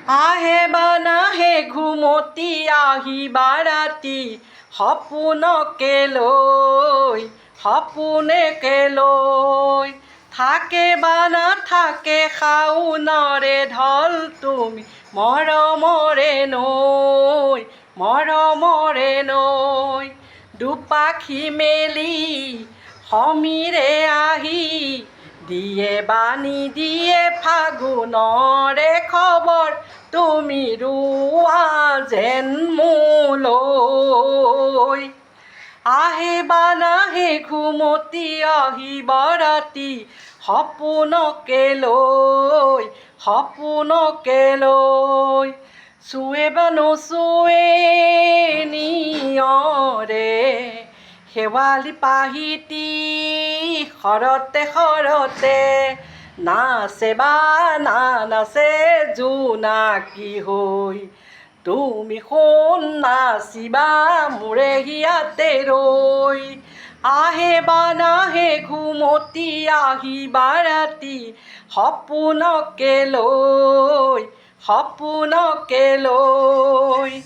আহে বা নাহে ঘুমতি আহিবা ৰাতি সপোনকে লৈ থাকে বা নাথাকে শাওনৰে ঢল তুমি মৰমৰে নৈ দুপাখি মেলি সমীৰে আহি দিয়ে বাণী দিয়ে ফাগুনৰে খবৰ তুমি ৰোৱা যেন মোলৈ আহে বা নাহে ঘুমতি আহিবা ৰাতি সপোনকে লৈ চুৱে বা নচুৱে নিয়ৰে শেৱালি পাহিতি শৰতে নাচে বা নানাচে জোনাকী হৈ তুমি সোণ নাচিবা মোৰে হিয়াতে ৰৈ আহে বা নাহে ঘুমতি আহিবা ৰাতি সপোনকে লৈ